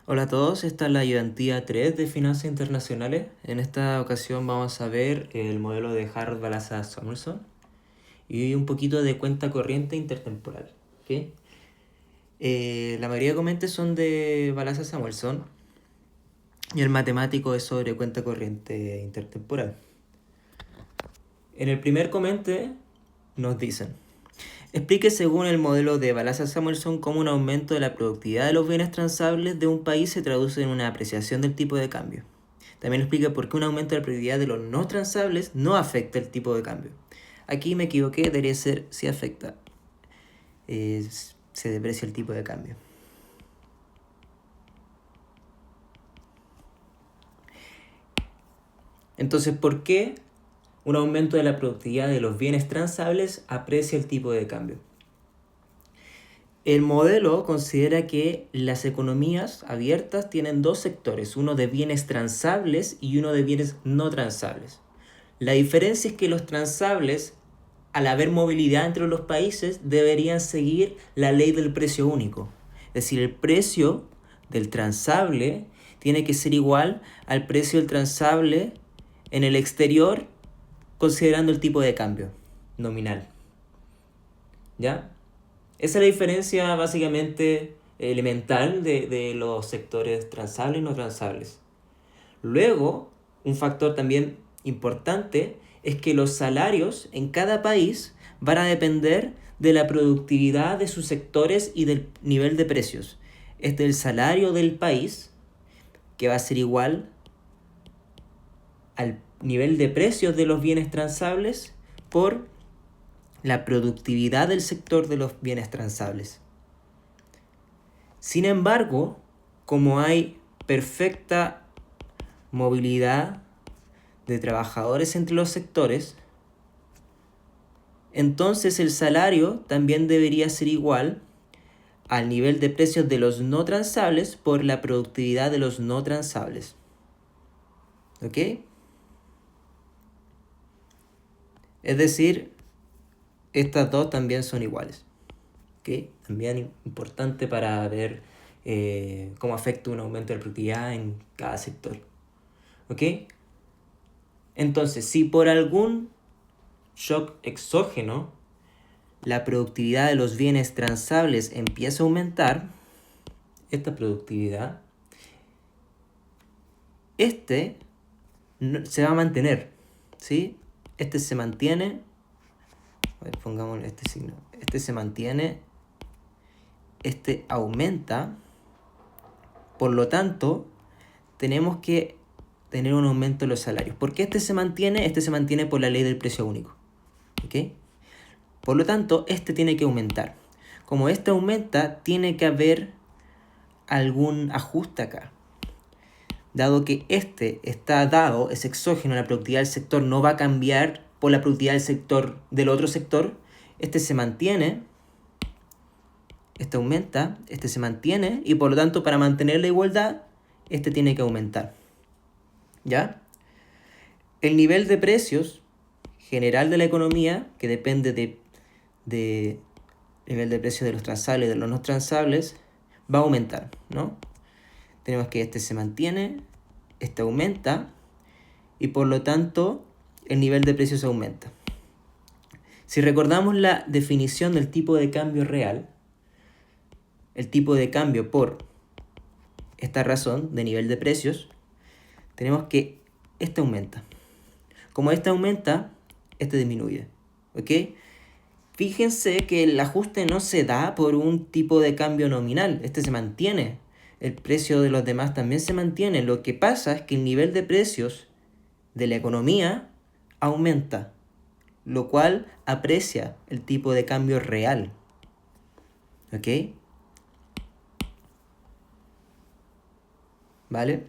Hola a todos, esta es la ayudantía 3 de Finanzas Internacionales. En esta ocasión vamos a ver el modelo de Harold Balazar Samuelson y un poquito de cuenta corriente intertemporal. ¿Okay? La mayoría de comentes son de Balazar Samuelson y el matemático es sobre cuenta corriente intertemporal. En el primer comente nos dicen: explique según el modelo de Balazar-Samuelson cómo un aumento de la productividad de los bienes transables de un país se traduce en una apreciación del tipo de cambio. También explica por qué un aumento de la productividad de los no transables no afecta el tipo de cambio. Aquí me equivoqué, debería ser si afecta. Se deprecia el tipo de cambio. Entonces, ¿por qué un aumento de la productividad de los bienes transables aprecia el tipo de cambio? El modelo considera que las economías abiertas tienen dos sectores, uno de bienes transables y uno de bienes no transables. La diferencia es que los transables, al haber movilidad entre los países, deberían seguir la ley del precio único. Es decir, el precio del transable tiene que ser igual al precio del transable en el exterior, considerando el tipo de cambio nominal. ¿Ya? Esa es la diferencia básicamente elemental de los sectores transables y no transables. Luego, un factor también importante es que los salarios en cada país van a depender de la productividad de sus sectores y del nivel de precios. Este es el salario del país, que va a ser igual al nivel de precios de los bienes transables por la productividad del sector de los bienes transables. Sin embargo, como hay perfecta movilidad de trabajadores entre los sectores, entonces el salario también debería ser igual al nivel de precios de los no transables por la productividad de los no transables. ¿Ok? Es decir, estas dos también son iguales. ¿Ok? También importante para ver cómo afecta un aumento de la productividad en cada sector. ¿Ok? Entonces, si por algún shock exógeno la productividad de los bienes transables empieza a aumentar, esta productividad, se va a mantener, ¿sí? Este se mantiene, a ver, pongámosle este signo, este se mantiene, este aumenta, por lo tanto, tenemos que tener un aumento de los salarios. ¿Por qué este se mantiene? Este se mantiene por la ley del precio único, ¿ok? Por lo tanto, este tiene que aumentar. Como este aumenta, tiene que haber algún ajuste acá. Dado que este está dado, es exógeno, la productividad del sector no va a cambiar por la productividad del sector del otro sector, este se mantiene, este aumenta, este se mantiene, y por lo tanto, para mantener la igualdad, este tiene que aumentar. ¿Ya? El nivel de precios general de la economía, que depende de nivel de precios de los transables y de los no transables, va a aumentar, ¿no? Tenemos que este se mantiene, este aumenta, y por lo tanto el nivel de precios aumenta. Si recordamos la definición del tipo de cambio real, el tipo de cambio por esta razón de nivel de precios, tenemos que este aumenta. Como este aumenta, este disminuye, ¿ok? Fíjense que el ajuste no se da por un tipo de cambio nominal, este se mantiene. El precio de los demás también se mantiene. Lo que pasa es que el nivel de precios de la economía aumenta, lo cual aprecia el tipo de cambio real. ¿Ok? ¿Vale?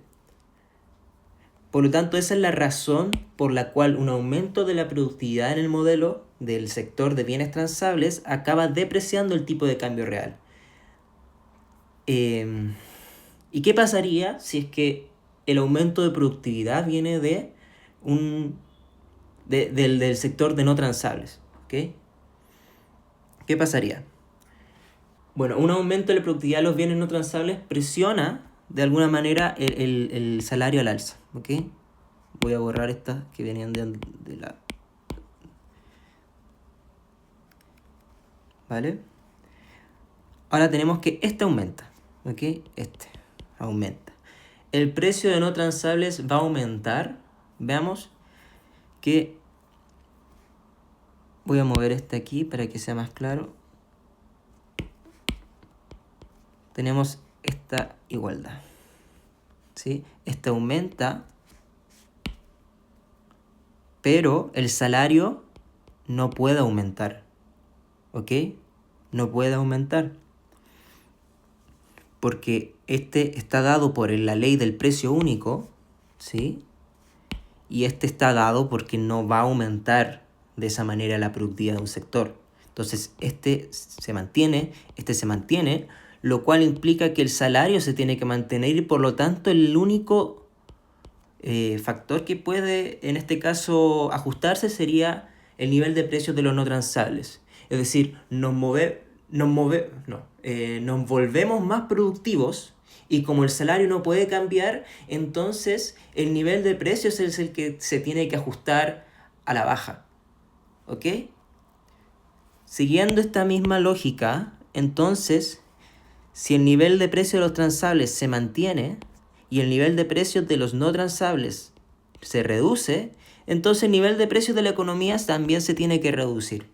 Por lo tanto, esa es la razón por la cual un aumento de la productividad en el modelo del sector de bienes transables acaba depreciando el tipo de cambio real. ¿Y qué pasaría si es que el aumento de productividad viene del sector de no transables? ¿Okay? ¿Qué pasaría? Bueno, un aumento de la productividad de los bienes no transables presiona de alguna manera el salario al alza, ¿ok? Voy a borrar estas que venían de la... ¿Vale? Ahora tenemos que este aumenta, ¿ok? Este aumenta. El precio de no transables va a aumentar. Veamos que... Voy a mover este aquí para que sea más claro. Tenemos esta igualdad, ¿sí? Este aumenta, pero el salario no puede aumentar, ¿ok? No puede aumentar. Porque este está dado por la ley del precio único, ¿sí? Y este está dado porque no va a aumentar de esa manera la productividad de un sector. Entonces, este se mantiene, lo cual implica que el salario se tiene que mantener y por lo tanto el único factor que puede en este caso ajustarse sería el nivel de precios de los no transables. Es decir, nos volvemos más productivos y como el salario no puede cambiar, entonces el nivel de precios es el que se tiene que ajustar a la baja. ¿Ok? Siguiendo esta misma lógica, entonces, si el nivel de precio de los transables se mantiene y el nivel de precios de los no transables se reduce, entonces el nivel de precios de la economía también se tiene que reducir.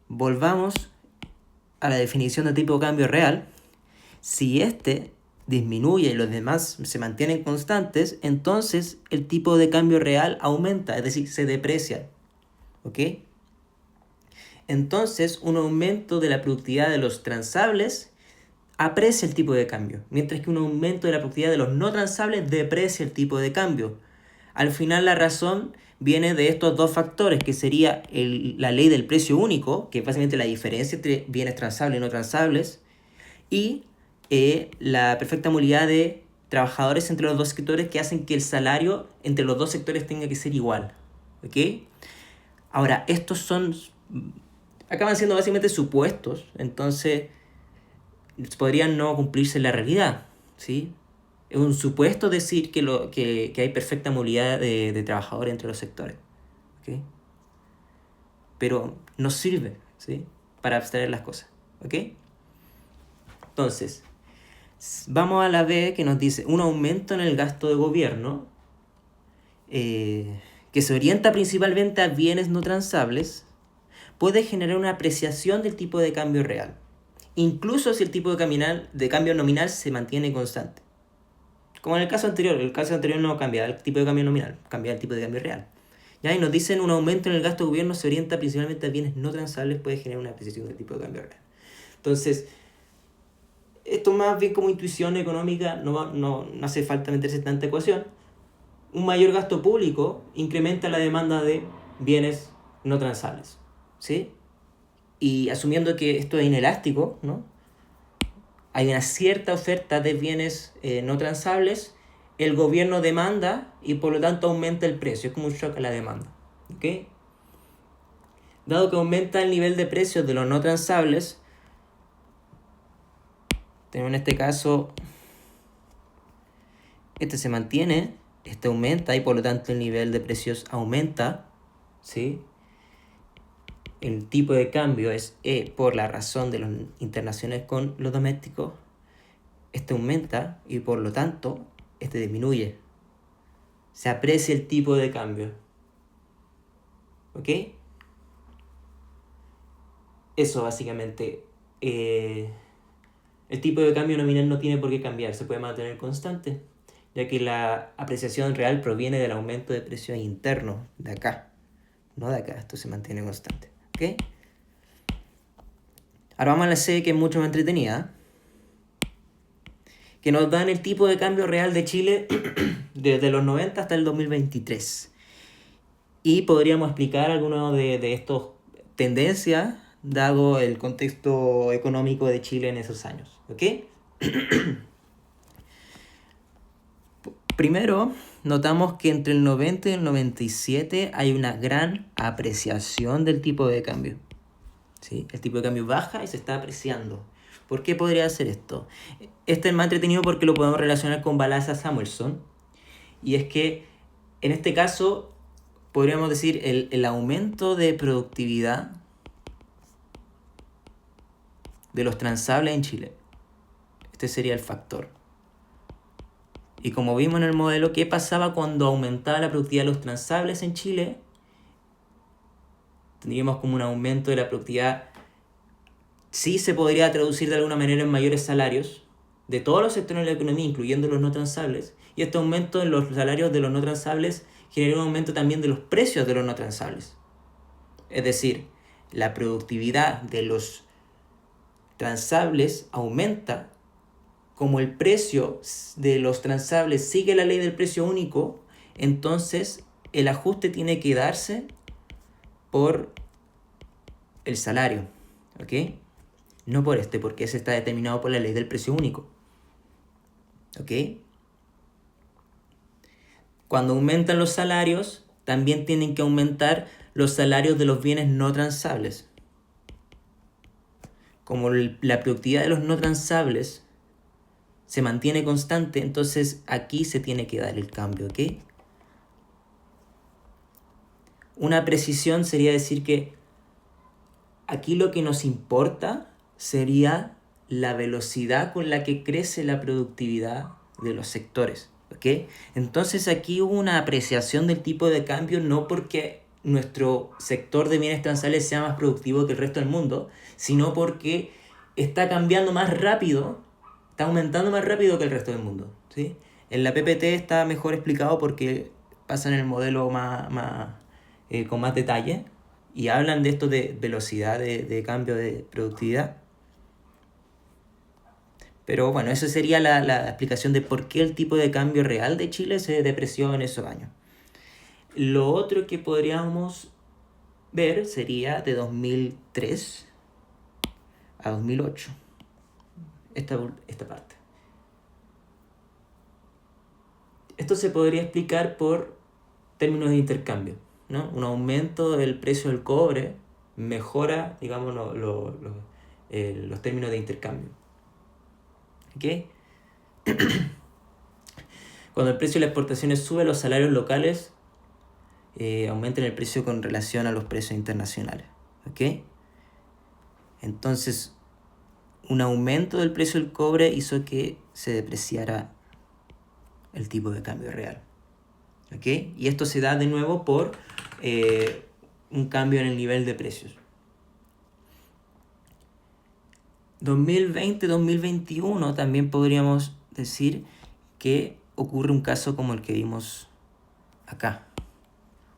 Volvamos a la definición de tipo de cambio real. Si este disminuye y los demás se mantienen constantes, entonces el tipo de cambio real aumenta, es decir, se deprecia. ¿Ok? Entonces, un aumento de la productividad de los transables aprecia el tipo de cambio, mientras que un aumento de la productividad de los no transables deprecia el tipo de cambio. Al final la razón viene de estos dos factores, que sería la ley del precio único, que es básicamente la diferencia entre bienes transables y no transables, y la perfecta movilidad de trabajadores entre los dos sectores que hacen que el salario entre los dos sectores tenga que ser igual. ¿Ok? Ahora, acaban siendo básicamente supuestos, entonces podrían no cumplirse en la realidad, ¿sí? Es un supuesto decir que hay perfecta movilidad de trabajadores entre los sectores, ¿ok? Pero no sirve, ¿sí? Para abstraer las cosas, ¿ok? Entonces, vamos a la B que nos dice un aumento en el gasto de gobierno que se orienta principalmente a bienes no transables puede generar una apreciación del tipo de cambio real, incluso si el tipo de cambio nominal se mantiene constante. Como en el caso anterior no cambia el tipo de cambio nominal, cambia el tipo de cambio real. ¿Ya? Y nos dicen un aumento en el gasto de gobierno se orienta principalmente a bienes no transables, puede generar una apreciación del tipo de cambio real. Entonces, esto más bien como intuición económica, no hace falta meterse en tanta ecuación. Un mayor gasto público incrementa la demanda de bienes no transables, ¿sí? Y asumiendo que esto es inelástico, ¿no? Hay una cierta oferta de bienes no transables, el gobierno demanda y por lo tanto aumenta el precio. Es como un shock a la demanda. ¿Ok? Dado que aumenta el nivel de precios de los no transables, tenemos en este caso, este se mantiene, este aumenta y por lo tanto el nivel de precios aumenta, ¿sí? El tipo de cambio es E por la razón de las internaciones con los domésticos. Este aumenta y por lo tanto este disminuye. Se aprecia el tipo de cambio. ¿Ok? Eso básicamente. El tipo de cambio nominal no tiene por qué cambiar, se puede mantener constante, ya que la apreciación real proviene del aumento de precios internos de acá, no de acá, esto se mantiene constante. ¿Ok? Ahora vamos a la C, que es mucho más entretenida, que nos dan el tipo de cambio real de Chile desde los 90 hasta el 2023. Y podríamos explicar algunas de estas tendencias, dado el contexto económico de Chile en esos años. ¿Ok? Primero, notamos que entre el 90 y el 97 hay una gran apreciación del tipo de cambio. ¿Sí? El tipo de cambio baja y se está apreciando. ¿Por qué podría ser esto? Este es más entretenido porque lo podemos relacionar con Balassa-Samuelson. Y es que en este caso podríamos decir el aumento de productividad de los transables en Chile. Este sería el factor. Y como vimos en el modelo, ¿qué pasaba cuando aumentaba la productividad de los transables en Chile? Tendríamos como un aumento de la productividad. Sí se podría traducir de alguna manera en mayores salarios de todos los sectores de la economía, incluyendo los no transables. Y este aumento en los salarios de los no transables genera un aumento también de los precios de los no transables. Es decir, la productividad de los transables aumenta. Como el precio de los transables sigue la ley del precio único, entonces el ajuste tiene que darse por el salario, ¿ok? No por porque ese está determinado por la ley del precio único, ¿ok? Cuando aumentan los salarios, también tienen que aumentar los salarios de los bienes no transables. Como la productividad de los no transables se mantiene constante, entonces aquí se tiene que dar el cambio, ¿ok? Una precisión sería decir que aquí lo que nos importa sería la velocidad con la que crece la productividad de los sectores, ¿ok? Entonces aquí hubo una apreciación del tipo de cambio no porque nuestro sector de bienes transables sea más productivo que el resto del mundo, sino porque está cambiando más rápido, está aumentando más rápido que el resto del mundo, ¿sí? En la PPT está mejor explicado porque pasa en el modelo con más detalle y hablan de esto de velocidad de cambio de productividad. Pero bueno, esa sería la explicación de por qué el tipo de cambio real de Chile se depreció en esos años. Lo otro que podríamos ver sería de 2003 a 2008. Esta parte. Esto se podría explicar por términos de intercambio, ¿no? Un aumento del precio del cobre mejora, digamos, los términos de intercambio. ¿Ok? Cuando el precio de las exportaciones sube, los salarios locales aumentan el precio con relación a los precios internacionales. ¿Ok? Entonces, un aumento del precio del cobre hizo que se depreciara el tipo de cambio real. ¿Ok? Y esto se da de nuevo por un cambio en el nivel de precios. 2020-2021 también podríamos decir que ocurre un caso como el que vimos acá.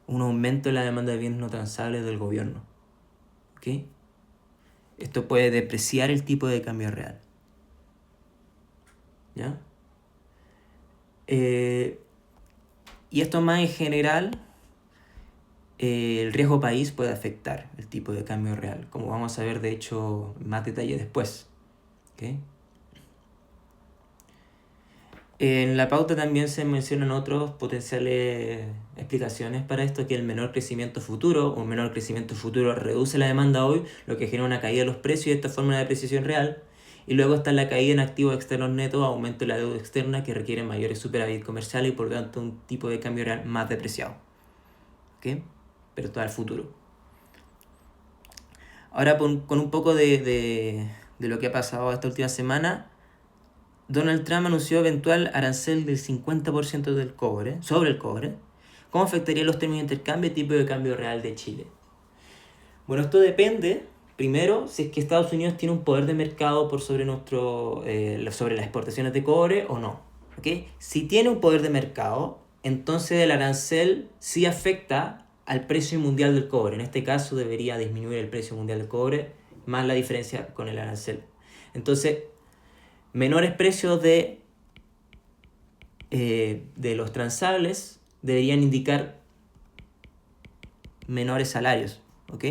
Un aumento de la demanda de bienes no transables del gobierno. ¿Ok? Esto puede depreciar el tipo de cambio real. ¿Ya? Y esto más en general, el riesgo país puede afectar el tipo de cambio real, como vamos a ver de hecho en más detalle después. ¿Okay? En la pauta también se mencionan otras potenciales explicaciones para esto, que el menor crecimiento futuro o un menor crecimiento futuro reduce la demanda hoy, lo que genera una caída de los precios y de esta forma una depreciación real. Y luego está la caída en activos externos netos, aumento de la deuda externa que requiere mayores superávit comerciales y por lo tanto un tipo de cambio real más depreciado. ¿Ok? Pero todo al futuro. Ahora con un poco de lo que ha pasado esta última semana, Donald Trump anunció eventual arancel del 50% del cobre, sobre el cobre. ¿Cómo afectaría los términos de intercambio y tipo de cambio real de Chile? Bueno, esto depende, primero, si es que Estados Unidos tiene un poder de mercado por sobre sobre las exportaciones de cobre o no. ¿Okay? Si tiene un poder de mercado, entonces el arancel sí afecta al precio mundial del cobre. En este caso debería disminuir el precio mundial del cobre más la diferencia con el arancel. Entonces, menores precios de los transables deberían indicar menores salarios, ¿ok?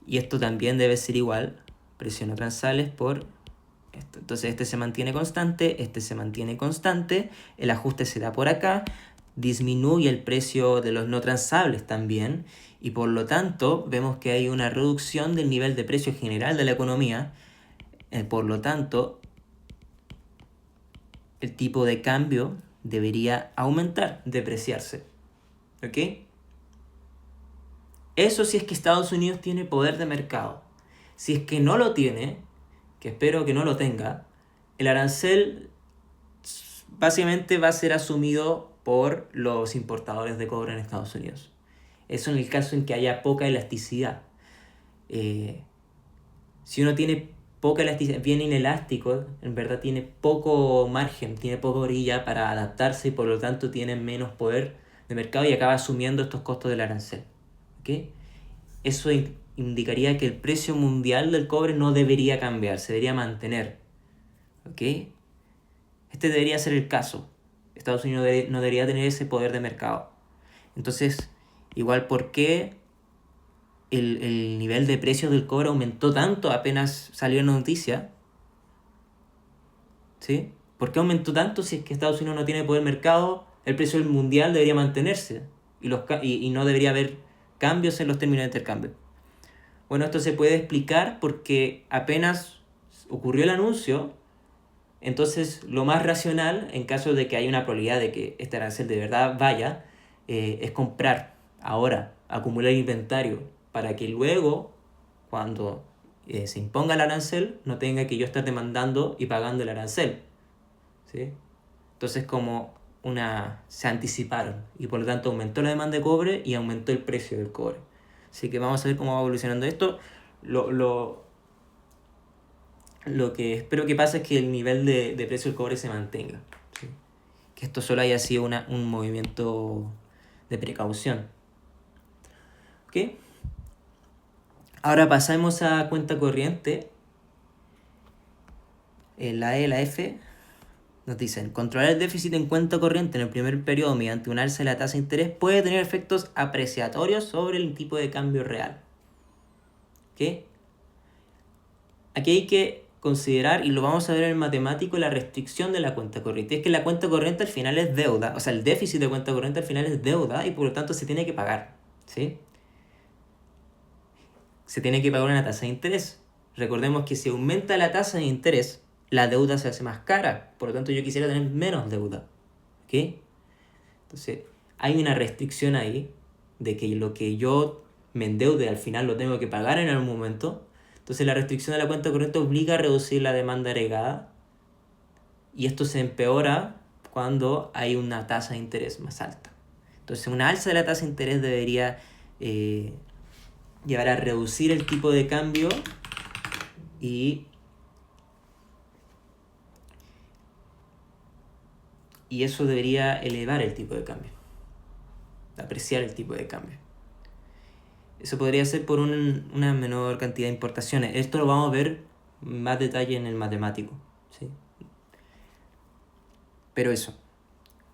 Y esto también debe ser igual, presión no transables por esto. Entonces este se mantiene constante, el ajuste se da por acá, disminuye el precio de los no transables también, y por lo tanto vemos que hay una reducción del nivel de precio general de la economía. Por lo tanto, el tipo de cambio debería aumentar, depreciarse. ¿Ok? Eso si es que Estados Unidos tiene poder de mercado. Si es que no lo tiene, que espero que no lo tenga, el arancel básicamente va a ser asumido por los importadores de cobre en Estados Unidos. Eso en el caso en que haya poca elasticidad. Si uno tiene poca elasticidad, bien inelástico, en verdad tiene poco margen, tiene poca orilla para adaptarse y por lo tanto tiene menos poder de mercado y acaba asumiendo estos costos del arancel. ¿Okay? Eso indicaría que el precio mundial del cobre no debería cambiar, se debería mantener. ¿Ok? Este debería ser el caso. Estados Unidos no debería tener ese poder de mercado. Entonces, igual, ¿por qué el nivel de precios del cobre aumentó tanto apenas salió en la noticia? ¿Sí? ¿Por qué aumentó tanto si es que Estados Unidos no tiene poder de mercado? El precio del mundial debería mantenerse y no debería haber cambios en los términos de intercambio. Bueno, esto se puede explicar porque apenas ocurrió el anuncio, entonces lo más racional, en caso de que haya una probabilidad de que este arancel de verdad vaya, es comprar ahora, acumular inventario, para que luego, cuando se imponga el arancel, no tenga que yo estar demandando y pagando el arancel. ¿Sí? Entonces se anticiparon y por lo tanto aumentó la demanda de cobre y aumentó el precio del cobre. Así que vamos a ver cómo va evolucionando esto. Lo que espero que pase es que el nivel de precio del cobre se mantenga. ¿Sí? Que esto solo haya sido un movimiento de precaución. ¿Ok? Ahora pasamos a cuenta corriente. La E y la F nos dicen, controlar el déficit en cuenta corriente en el primer periodo mediante un alza de la tasa de interés puede tener efectos apreciatorios sobre el tipo de cambio real. ¿Ok? Aquí hay que considerar, y lo vamos a ver en el matemático, la restricción de la cuenta corriente. Es que la cuenta corriente al final es deuda, o sea, el déficit de cuenta corriente al final es deuda y por lo tanto se tiene que pagar. ¿Sí? Se tiene que pagar una tasa de interés. Recordemos que si aumenta la tasa de interés, la deuda se hace más cara. Por lo tanto, yo quisiera tener menos deuda. ¿Ok? Entonces, hay una restricción ahí de que lo que yo me endeude al final lo tengo que pagar en algún momento. Entonces, la restricción de la cuenta corriente obliga a reducir la demanda agregada y esto se empeora cuando hay una tasa de interés más alta. Entonces, una alza de la tasa de interés debería llevar a reducir el tipo de cambio y eso debería elevar el tipo de cambio, apreciar el tipo de cambio. Eso podría ser por una menor cantidad de importaciones. Esto lo vamos a ver más detalle en el matemático. ¿Sí? Pero eso,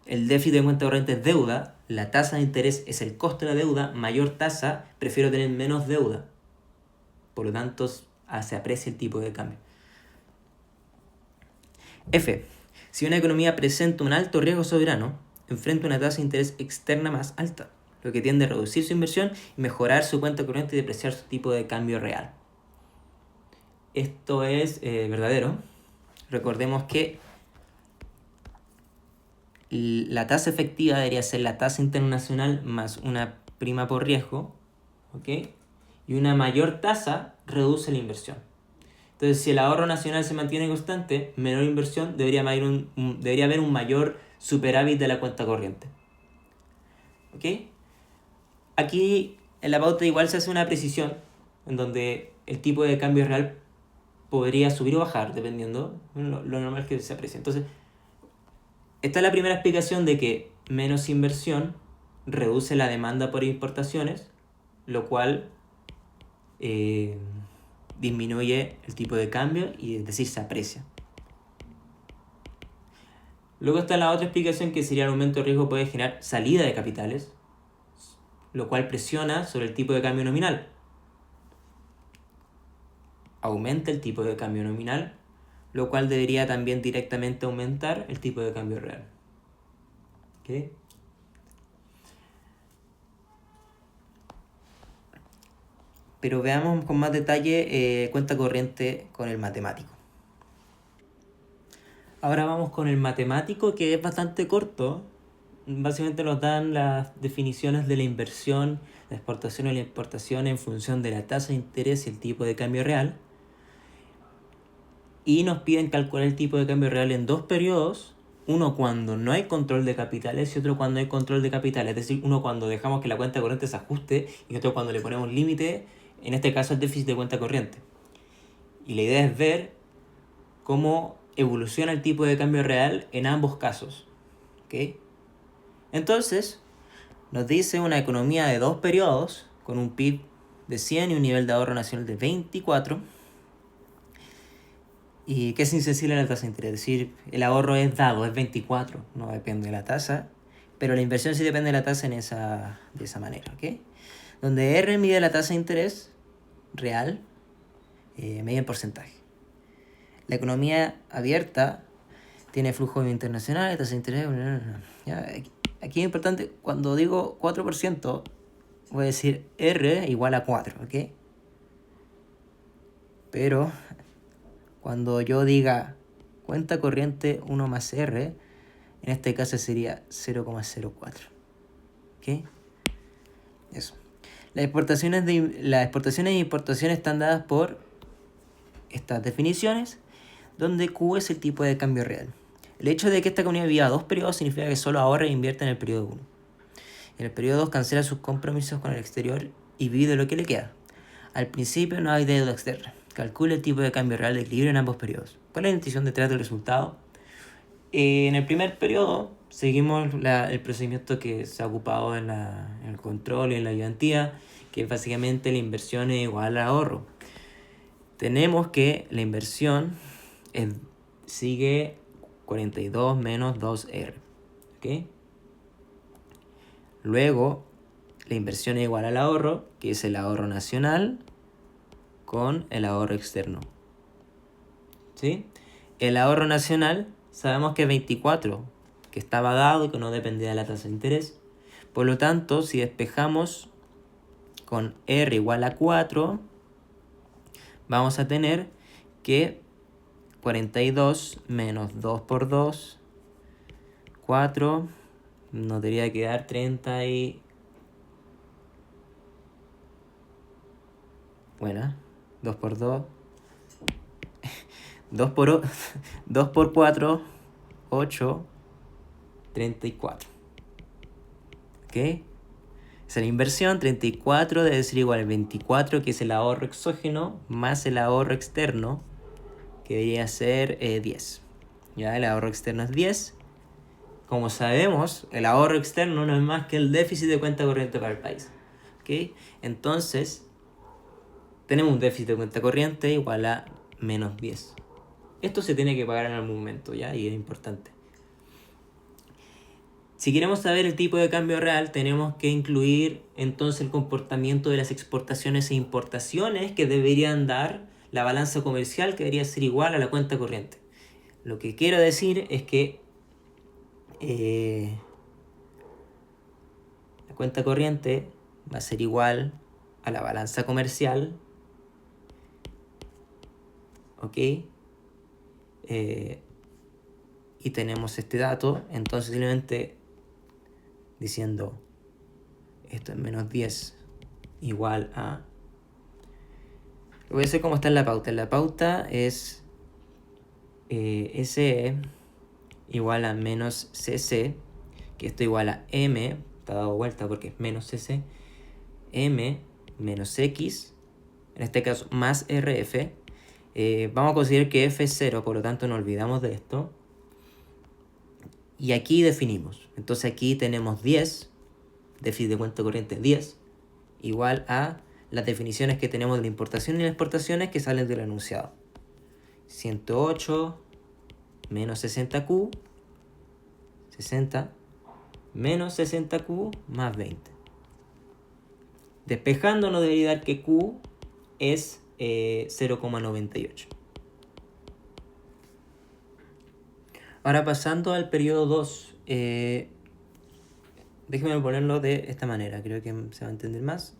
el déficit de cuenta corriente es deuda, la tasa de interés es el costo de la deuda, mayor tasa, prefiero tener menos deuda. Por lo tanto, se aprecia el tipo de cambio. F. Si una economía presenta un alto riesgo soberano, enfrenta una tasa de interés externa más alta, lo que tiende a reducir su inversión y mejorar su cuenta corriente y depreciar su tipo de cambio real. Esto es verdadero. Recordemos que la tasa efectiva debería ser la tasa internacional más una prima por riesgo, ¿ok? Y una mayor tasa reduce la inversión. Entonces, si el ahorro nacional se mantiene constante, menor inversión, debería haber un mayor superávit de la cuenta corriente. ¿Ok? Aquí en la pauta igual se hace una precisión en donde el tipo de cambio real podría subir o bajar, dependiendo. Lo normal es que se aprecie. Entonces, esta es la primera explicación de que menos inversión reduce la demanda por importaciones, lo cual disminuye el tipo de cambio y es decir, se aprecia. Luego está la otra explicación que sería el aumento de riesgo puede generar salida de capitales, lo cual presiona sobre el tipo de cambio nominal. Aumenta el tipo de cambio nominal, lo cual debería también directamente aumentar el tipo de cambio real. ¿Okay? pero veamos con más detalle cuenta corriente con el matemático. Ahora vamos con el matemático, que es bastante corto. Básicamente nos dan las definiciones de la inversión, la exportación y la importación en función de la tasa de interés y el tipo de cambio real. Y nos piden calcular el tipo de cambio real en dos periodos. Uno cuando no hay control de capitales y otro cuando hay control de capitales. Es decir, uno cuando dejamos que la cuenta corriente se ajuste y otro cuando le ponemos límite, en este caso el déficit de cuenta corriente. Y la idea es ver cómo evoluciona el tipo de cambio real en ambos casos. ¿Okay? Entonces, nos dice una economía de dos periodos con un PIB de 100 y un nivel de ahorro nacional de 24, y que es insensible a la tasa de interés. Es decir, el ahorro es dado, es 24, no depende de la tasa, pero la inversión sí depende de la tasa de esa manera. ¿Okay? Donde R mide la tasa de interés real, media en porcentaje. La economía abierta tiene flujo internacional, tasa de interés. ¿Ya? Aquí es importante, cuando digo 4%, voy a decir R igual a 4, ¿ok? Pero cuando yo diga cuenta corriente 1 más R, en este caso sería 0,04. ¿Ok? Eso. Las exportaciones e importaciones están dadas por estas definiciones, donde Q es el tipo de cambio real. El hecho de que esta economía viva dos periodos significa que solo ahorra e invierte en el periodo 1. En el periodo 2 cancela sus compromisos con el exterior y vive de lo que le queda. Al principio no hay deuda externa. Calcula el tipo de cambio real de equilibrio en ambos periodos. ¿Cuál es la intención detrás del resultado? En el primer periodo seguimos el procedimiento que se ha ocupado en el control y en la ayudantía, que es básicamente la inversión es igual al ahorro. Tenemos que la inversión sigue 42 menos 2R. ¿Ok? Luego, la inversión es igual al ahorro, que es el ahorro nacional, con el ahorro externo. ¿Sí? El ahorro nacional sabemos que es 24, que estaba dado y que no dependía de la tasa de interés. Por lo tanto, si despejamos con R igual a 4, vamos a tener que 42 menos 2 por 2, 4, nos debería quedar 30 y... Bueno, 2 por 2. 2 por 4, 8, 34. ¿Ok? Esa es la inversión. 34 debe ser igual a 24, que es el ahorro exógeno, más el ahorro externo, que debería ser 10. ¿Ya? El ahorro externo es 10. Como sabemos, el ahorro externo no es más que el déficit de cuenta corriente para el país. ¿Ok? Entonces, tenemos un déficit de cuenta corriente igual a menos 10. Esto se tiene que pagar en algún momento, ¿ya? Y es importante. Si queremos saber el tipo de cambio real, tenemos que incluir entonces el comportamiento de las exportaciones e importaciones, que deberían dar la balanza comercial, que debería ser igual a la cuenta corriente. Lo que quiero decir es que la cuenta corriente va a ser igual a la balanza comercial, ¿ok? Y tenemos este dato, entonces simplemente diciendo esto es menos 10 igual a... Lo voy a hacer como está en la pauta. En la pauta es SE igual a menos CC, que esto igual a M, está dado vuelta porque es menos CC, M menos X, en este caso más RF. Vamos a considerar que F es 0, por lo tanto no olvidamos de esto. Y aquí definimos. Entonces aquí tenemos 10, déficit de cuenta corriente 10, igual a las definiciones que tenemos de la importación y las exportaciones que salen del enunciado. 108 menos 60Q, 60, menos 60Q más 20. Despejando nos debería dar que Q es 0,98. Ahora pasando al periodo 2, déjenme ponerlo de esta manera, creo que se va a entender más.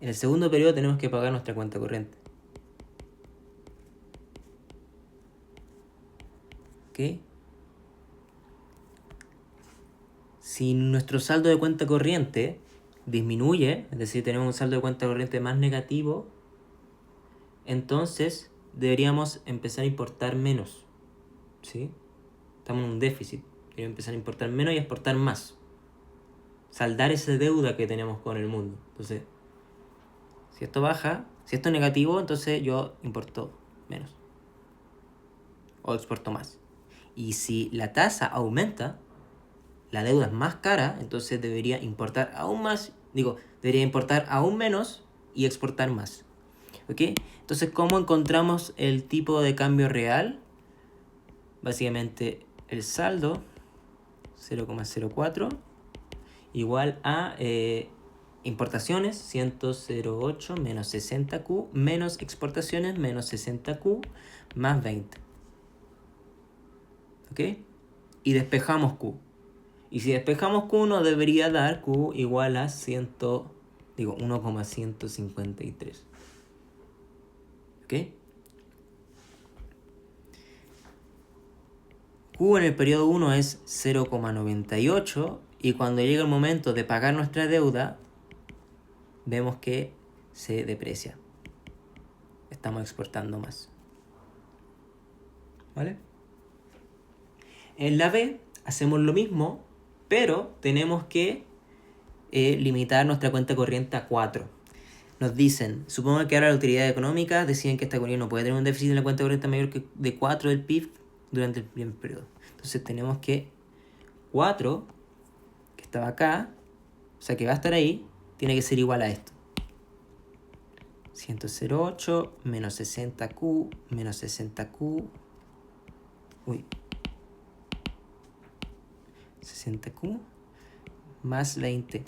En el segundo periodo tenemos que pagar nuestra cuenta corriente. ¿Ok? Si nuestro saldo de cuenta corriente disminuye, es decir, tenemos un saldo de cuenta corriente más negativo, entonces deberíamos empezar a importar menos. ¿Sí? Estamos en un déficit. Deberíamos empezar a importar menos y a exportar más. Saldar esa deuda que tenemos con el mundo. Entonces, si esto baja, si esto es negativo, entonces yo importo menos. O exporto más. Y si la tasa aumenta, la deuda es más cara, entonces debería importar aún más, debería importar aún menos y exportar más. ¿Ok? Entonces, ¿cómo encontramos el tipo de cambio real? Básicamente, el saldo 0,04 igual a importaciones 108 menos 60Q menos exportaciones menos 60Q más 20. ¿Ok? Y despejamos Q. Y si despejamos Q nos debería dar Q igual a 1,153. ¿Ok? Q en el periodo 1 es 0,98 y cuando llega el momento de pagar nuestra deuda, vemos que se deprecia. Estamos exportando más. ¿Vale? En la B hacemos lo mismo, pero tenemos que limitar nuestra cuenta corriente a 4. Nos dicen, supongo que ahora la autoridad económica deciden que esta economía no puede tener un déficit en la cuenta corriente mayor que de 4 del PIB durante el primer periodo. Entonces tenemos que 4, que estaba acá, o sea que va a estar ahí, tiene que ser igual a esto. 108 menos 60Q menos 60Q. 60Q más 20,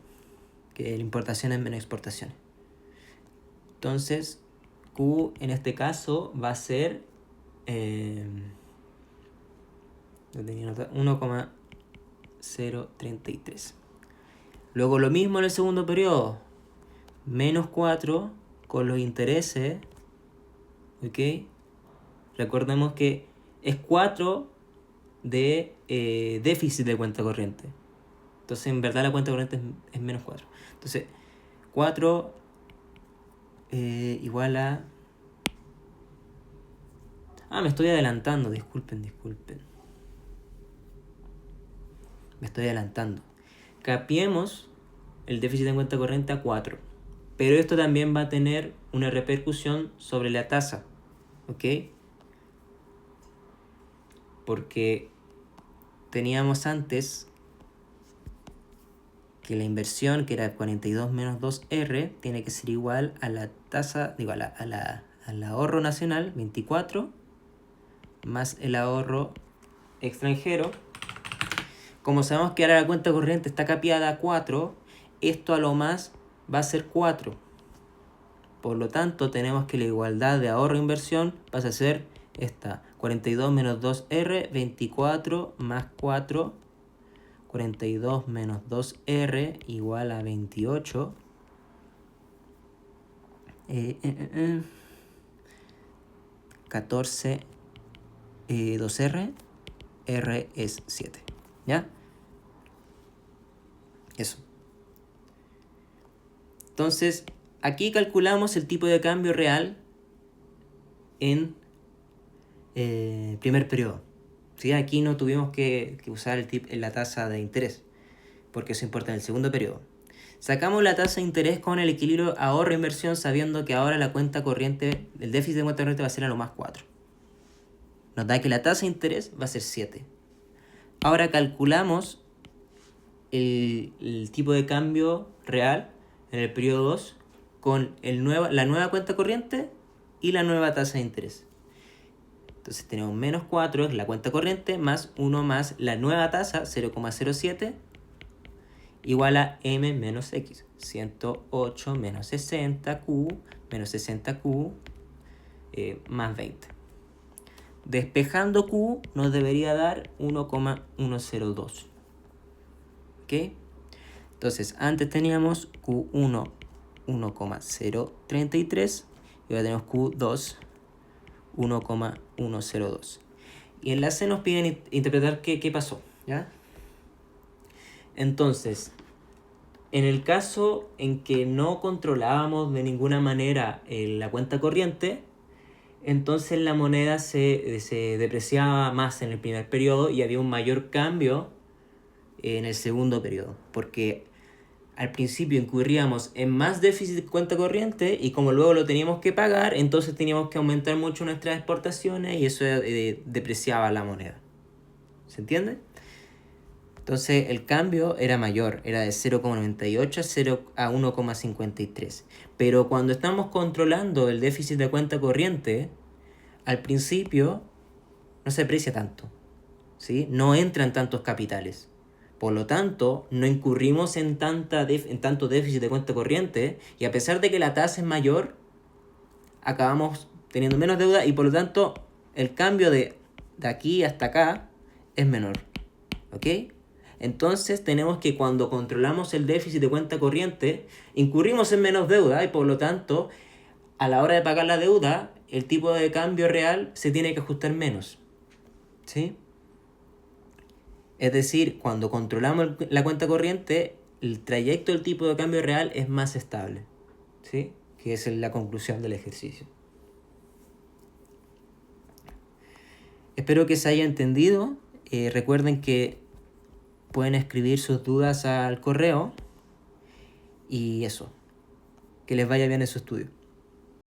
que la importación es menos exportaciones. Entonces, Q en este caso va a ser 1,033. Luego lo mismo en el segundo periodo. Menos 4 con los intereses. ¿Ok? Recordemos que es 4 de déficit de cuenta corriente. Entonces, en verdad la cuenta corriente es menos 4. Entonces, 4 igual a... me estoy adelantando. Disculpen. Me estoy adelantando. Capiemos el déficit en cuenta corriente a 4. Pero esto también va a tener una repercusión sobre la tasa. ¿Ok? Porque teníamos antes que la inversión, que era 42 menos 2R, tiene que ser igual a la tasa, al ahorro nacional, 24, más el ahorro extranjero. Como sabemos que ahora la cuenta corriente está capeada a 4, esto a lo más va a ser 4. Por lo tanto, tenemos que la igualdad de ahorro e inversión pasa a ser esta. 42 menos 2R, 24 más 4. 42 menos 2R igual a 28. 14, 2R, R es 7. ¿Ya? Eso. Entonces, aquí calculamos el tipo de cambio real en primer periodo. ¿Sí? Aquí no tuvimos que usar la tasa de interés, porque eso importa en el segundo periodo. Sacamos la tasa de interés con el equilibrio ahorro-inversión, sabiendo que ahora la cuenta corriente, el déficit de cuenta corriente va a ser a lo más 4. Nos da que la tasa de interés va a ser 7. Ahora calculamos el tipo de cambio real en el periodo 2 con la nueva cuenta corriente y la nueva tasa de interés. Entonces tenemos menos 4, es la cuenta corriente, más 1 más la nueva tasa, 0,07, igual a m menos x. 108 menos 60q, menos 60q, más 20. Despejando q nos debería dar 1,102. ¿Ok? Entonces, antes teníamos q1 1,033 y ahora tenemos Q2 1,102. Y en la C nos piden interpretar qué pasó, ¿ya? Entonces, en el caso en que no controlábamos de ninguna manera la cuenta corriente, entonces la moneda se depreciaba más en el primer periodo y había un mayor cambio en el segundo periodo, porque al principio incurríamos en más déficit de cuenta corriente y como luego lo teníamos que pagar, entonces teníamos que aumentar mucho nuestras exportaciones y eso depreciaba la moneda. ¿Se entiende? Entonces el cambio era mayor, era de 0,98 a 1,53. Pero cuando estamos controlando el déficit de cuenta corriente, al principio no se aprecia tanto, ¿sí? No entran tantos capitales. Por lo tanto, no incurrimos en tanto déficit de cuenta corriente y a pesar de que la tasa es mayor, acabamos teniendo menos deuda y por lo tanto el cambio de aquí hasta acá es menor. ¿Ok? Entonces tenemos que cuando controlamos el déficit de cuenta corriente, incurrimos en menos deuda y por lo tanto a la hora de pagar la deuda, el tipo de cambio real se tiene que ajustar menos. ¿Sí? Es decir, cuando controlamos la cuenta corriente, el trayecto del tipo de cambio real es más estable. ¿Sí? Que es la conclusión del ejercicio. Espero que se haya entendido. Recuerden que pueden escribir sus dudas al correo. Y eso. Que les vaya bien en su estudio.